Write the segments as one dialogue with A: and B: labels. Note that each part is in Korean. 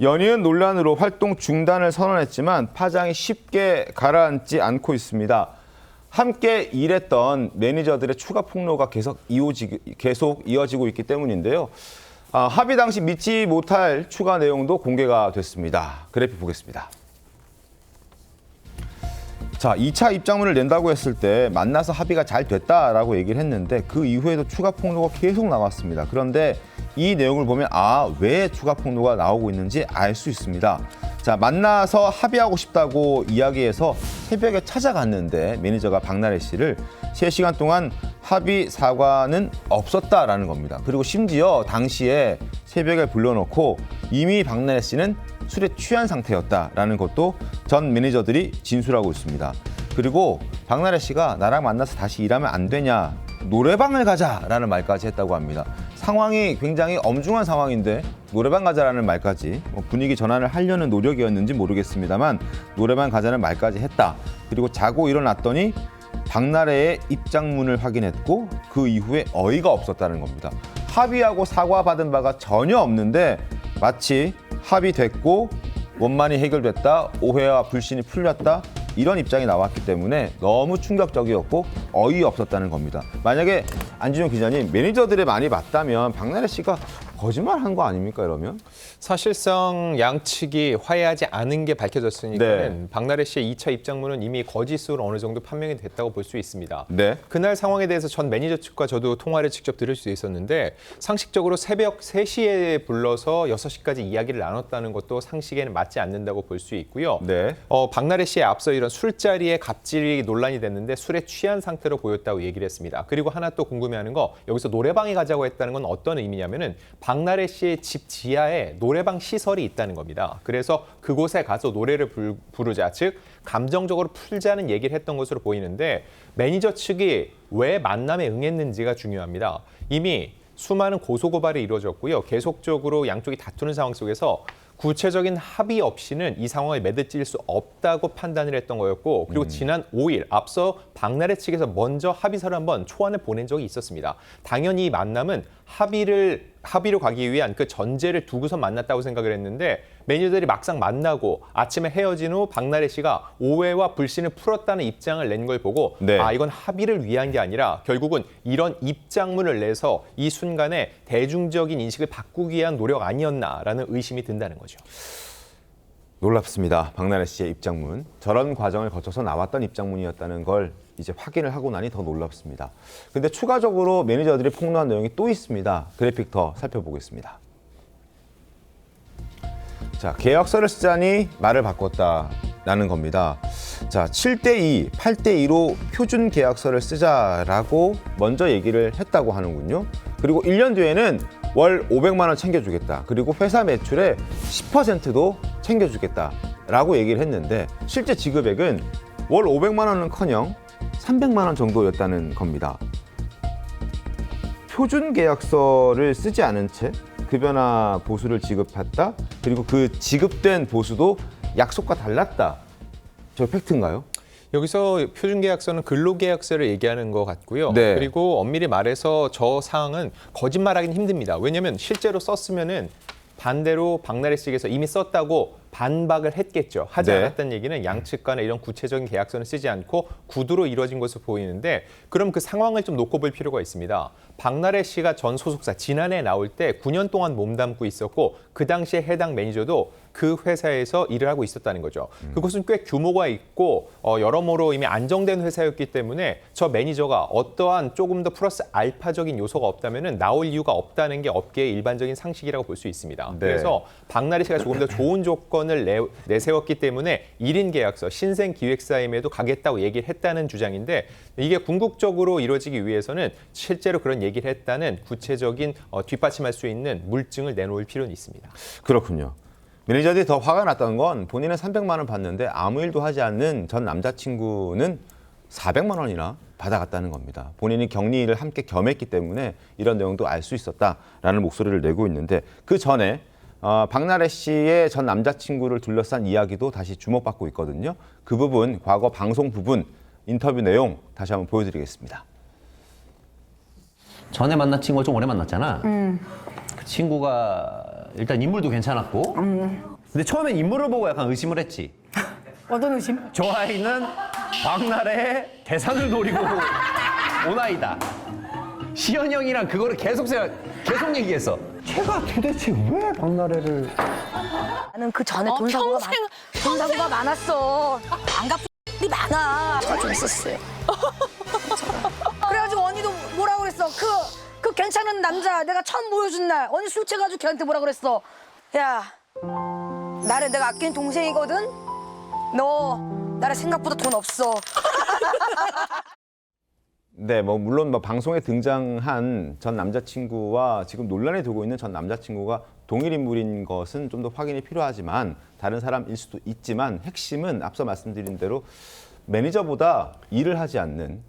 A: 연이은 논란으로 활동 중단을 선언했지만 파장이 쉽게 가라앉지 않고 있습니다. 함께 일했던 매니저들의 추가 폭로가 계속 이어지고 있기 때문인데요. 합의 당시 믿지 못할 추가 내용도 공개가 됐습니다. 그래픽 보겠습니다. 자, 2차 입장문을 낸다고 했을 때 만나서 합의가 잘 됐다라고 얘기를 했는데 그 이후에도 추가 폭로가 계속 나왔습니다. 그런데 이 내용을 보면 왜 추가 폭로가 나오고 있는지 알 수 있습니다. 자, 만나서 합의하고 싶다고 이야기해서 새벽에 찾아갔는데 매니저가 박나래 씨를 3시간 동안 합의 사과는 없었다라는 겁니다. 그리고 심지어 당시에 새벽에 불러놓고 이미 박나래 씨는 술에 취한 상태였다라는 것도 전 매니저들이 진술하고 있습니다. 그리고 박나래 씨가 나랑 만나서 다시 일하면 안 되냐, 노래방을 가자라는 말까지 했다고 합니다. 상황이 굉장히 엄중한 상황인데 노래방 가자라는 말까지, 분위기 전환을 하려는 노력이었는지 모르겠습니다만 노래방 가자는 말까지 했다. 그리고 자고 일어났더니 박나래의 입장문을 확인했고 그 이후에 어이가 없었다는 겁니다. 합의하고 사과받은 바가 전혀 없는데 마치 합의됐고 원만히 해결됐다, 오해와 불신이 풀렸다, 이런 입장이 나왔기 때문에 너무 충격적이었고 어이없었다는 겁니다. 만약에 안진용 기자님, 매니저들의 말이 맞다면 박나래 씨가 거짓말한 거 아닙니까, 이러면?
B: 사실상 양측이 화해하지 않은 게 밝혀졌으니까는 박나래 씨의 2차 입장문은 이미 거짓으로 어느 정도 판명이 됐다고 볼 수 있습니다.
A: 네.
B: 그날 상황에 대해서 전 매니저 측과 저도 통화를 직접 들을 수 있었는데 상식적으로 새벽 3시에 불러서 6시까지 이야기를 나눴다는 것도 상식에는 맞지 않는다고 볼 수 있고요.
A: 네.
B: 박나래 씨에 앞서 이런 술자리에 갑질이 논란이 됐는데 술에 취한 상태로 보였다고 얘기를 했습니다. 그리고 하나 또 궁금해하는 거, 여기서 노래방에 가자고 했다는 건 어떤 의미냐면은 박나래 씨의 집 지하에 노래방 시설이 있다는 겁니다. 그래서 그곳에 가서 노래를 부르자, 즉 감정적으로 풀자는 얘기를 했던 것으로 보이는데 매니저 측이 왜 만남에 응했는지가 중요합니다. 이미 수많은 고소고발이 이루어졌고요. 계속적으로 양쪽이 다투는 상황 속에서 구체적인 합의 없이는 이 상황을 매듭질 수 없다고 판단을 했던 거였고, 그리고 지난 5일 앞서 박나래 측에서 먼저 합의서를 한번 초안을 보낸 적이 있었습니다. 당연히 이 만남은 합의로 가기 위한 그 전제를 두고서 만났다고 생각을 했는데 매니저들이 막상 만나고 아침에 헤어진 후 박나래 씨가 오해와 불신을 풀었다는 입장을 낸 걸 보고
A: 네.
B: 이건 합의를 위한 게 아니라 결국은 이런 입장문을 내서 이 순간에 대중적인 인식을 바꾸기 위한 노력 아니었나라는 의심이 든다는 거죠.
A: 놀랍습니다. 박나래 씨의 입장문. 저런 과정을 거쳐서 나왔던 입장문이었다는 걸 이제 확인을 하고 나니 더 놀랍습니다. 근데 추가적으로 매니저들이 폭로한 내용이 또 있습니다. 그래픽 더 살펴보겠습니다. 자, 계약서를 쓰자니 말을 바꿨다라는 겁니다. 자, 7대2, 8대2로 표준 계약서를 쓰자라고 먼저 얘기를 했다고 하는군요. 그리고 1년 뒤에는 월 500만 원 챙겨주겠다. 그리고 회사 매출의 10%도 챙겨주겠다라고 얘기를 했는데 실제 지급액은 월 500만 원은커녕 300만 원 정도였다는 겁니다. 표준 계약서를 쓰지 않은 채 급여나 보수를 지급했다. 그리고 그 지급된 보수도 약속과 달랐다. 저 팩트인가요?
B: 여기서 표준계약서는 근로계약서를 얘기하는 것 같고요.
A: 네.
B: 그리고 엄밀히 말해서 저 사항은 거짓말하기는 힘듭니다. 왜냐하면 실제로 썼으면은 반대로 박나래 측에서 이미 썼다고 반박을 했겠죠. 하지
A: 네.
B: 않았다는 얘기는 양측 간에 이런 구체적인 계약서는 쓰지 않고 구두로 이루어진 것으로 보이는데, 그럼 그 상황을 좀 놓고 볼 필요가 있습니다. 박나래 씨가 전 소속사 지난해 나올 때 9년 동안 몸담고 있었고 그 당시에 해당 매니저도 그 회사에서 일을 하고 있었다는 거죠. 그것은 꽤 규모가 있고 여러모로 이미 안정된 회사였기 때문에 저 매니저가 어떠한 조금 더 플러스 알파적인 요소가 없다면 나올 이유가 없다는 게 업계의 일반적인 상식이라고 볼 수 있습니다.
A: 네.
B: 그래서 박나래 씨가 조금 더 좋은 조건을 내세웠기 때문에 1인 계약서, 신생 기획사임에도 가겠다고 얘기를 했다는 주장인데, 이게 궁극적으로 이루어지기 위해서는 실제로 그런 얘기를 했다는 구체적인 뒷받침할 수 있는 물증을 내놓을 필요는 있습니다.
A: 그렇군요. 매니저들이 더 화가 났던 건 본인은 300만 원 받는데 아무 일도 하지 않는 전 남자친구는 400만 원이나 받아갔다는 겁니다. 본인이 격리를 함께 겸했기 때문에 이런 내용도 알 수 있었다라는 목소리를 내고 있는데, 그 전에 박나래 씨의 전 남자친구를 둘러싼 이야기도 다시 주목받고 있거든요. 그 부분, 과거 방송 부분, 인터뷰 내용 다시 한번 보여드리겠습니다.
C: 전에 만난 친구를 좀 오래 만났잖아. 그 친구가 일단 인물도 괜찮았고 근데 처음엔 인물을 보고 약간 의심을 했지.
D: 어떤 의심?
C: 저 아이는 박나래의 대상을 노리고 온 아이다. 시현 형이랑 그거를 계속 얘기했어. 제가 도대체 왜 박나래를.
D: 나는 그 전에 돈 사고가 많았어. 안 갚은 이 많아. 좀 있었어요. 그래가지고 언니도 뭐라 그랬어? 그 괜찮은 남자 내가 처음 보여준 날 언니 술 취해가지고 걔한테 뭐라 그랬어? 야, 나를 내가 아끼는 동생이거든. 너 나를 생각보다 돈 없어.
A: 네, 뭐 물론 뭐 방송에 등장한 전 남자친구와 지금 논란이 되고 있는 전 남자친구가 동일 인물인 것은 좀 더 확인이 필요하지만 다른 사람일 수도 있지만 핵심은 앞서 말씀드린 대로 매니저보다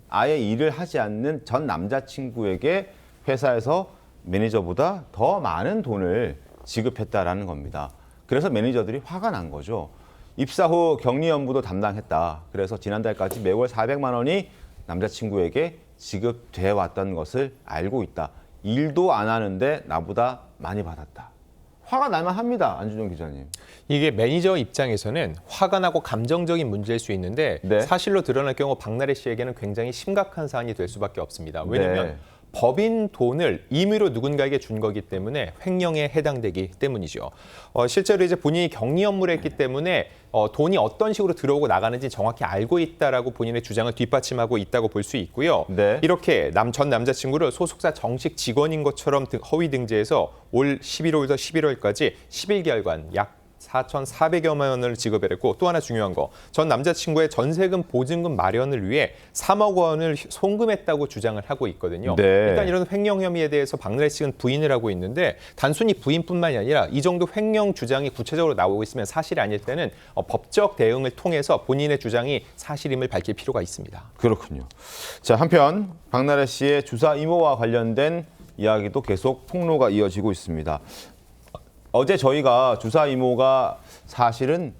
A: 아예 일을 하지 않는 전 남자친구에게 회사에서 매니저보다 더 많은 돈을 지급했다라는 겁니다. 그래서 매니저들이 화가 난 거죠. 입사 후 격리 연부도 담당했다. 그래서 지난달까지 매월 400만 원이 남자친구에게 지급돼 왔던 것을 알고 있다. 일도 안 하는데 나보다 많이 받았다. 화가 날만 합니다. 안준영 기자님.
B: 이게 매니저 입장에서는 화가 나고 감정적인 문제일 수 있는데
A: 네.
B: 사실로 드러날 경우 박나래 씨에게는 굉장히 심각한 사안이 될 수밖에 없습니다. 왜냐하면
A: 네.
B: 법인 돈을 임의로 누군가에게 준 거기 때문에 횡령에 해당되기 때문이죠. 실제로 이제 본인이 격리 업무를 했기 때문에 돈이 어떤 식으로 들어오고 나가는지 정확히 알고 있다라고 본인의 주장을 뒷받침하고 있다고 볼 수 있고요.
A: 네.
B: 이렇게 전 남자친구를 소속사 정식 직원인 것처럼 허위 등재해서 올 11월부터 11월까지 11개월간 약 4,400여만 원을 지급을 했고 또 하나 중요한 거, 전 남자친구의 전세금 보증금 마련을 위해 3억 원을 송금했다고 주장을 하고 있거든요.
A: 네.
B: 일단 이런 횡령 혐의에 대해서 박나래 씨는 부인을 하고 있는데 단순히 부인뿐만이 아니라 이 정도 횡령 주장이 구체적으로 나오고 있으면 사실이 아닐 때는 법적 대응을 통해서 본인의 주장이 사실임을 밝힐 필요가 있습니다.
A: 그렇군요. 자, 한편 박나래 씨의 주사 이모와 관련된 이야기도 계속 폭로가 이어지고 있습니다. 어제 저희가 주사 이모가 사실은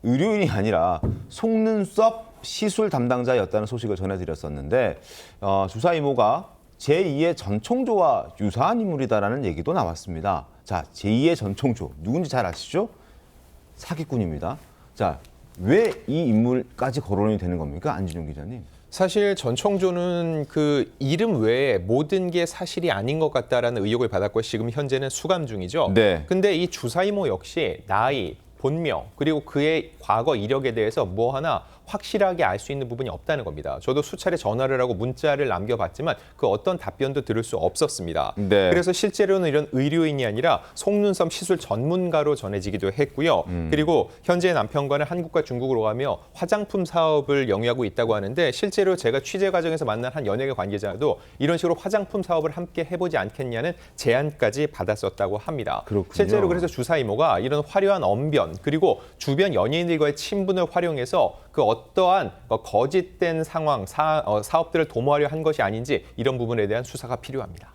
A: 의료인이 아니라 속눈썹 시술 담당자였다는 소식을 전해드렸었는데 주사 이모가 제2의 전총조와 유사한 인물이다라는 얘기도 나왔습니다. 자, 제2의 전총조 누군지 잘 아시죠? 사기꾼입니다. 자, 왜 이 인물까지 거론이 되는 겁니까? 안진용 기자님.
B: 사실 전총조는 그 이름 외에 모든 게 사실이 아닌 것 같다라는 의혹을 받았고 지금 현재는 수감 중이죠.
A: 네.
B: 근데 이 주사이모 역시 나이, 본명, 그리고 그의 과거 이력에 대해서 뭐 하나 확실하게 알 수 있는 부분이 없다는 겁니다. 저도 수차례 전화를 하고 문자를 남겨봤지만 그 어떤 답변도 들을 수 없었습니다.
A: 네.
B: 그래서 실제로는 이런 의료인이 아니라 속눈썹 시술 전문가로 전해지기도 했고요. 그리고 현재 남편과는 한국과 중국으로 가며 화장품 사업을 영위하고 있다고 하는데 실제로 제가 취재 과정에서 만난 한 연예계 관계자도 이런 식으로 화장품 사업을 함께 해보지 않겠냐는 제안까지 받았었다고 합니다.
A: 그렇군요.
B: 실제로 그래서 주사 이모가 이런 화려한 언변 그리고 주변 연예인들과의 친분을 활용해서 그 어떠한 거짓된 상황, 사업들을 도모하려 한 것이 아닌지 이런 부분에 대한 수사가 필요합니다.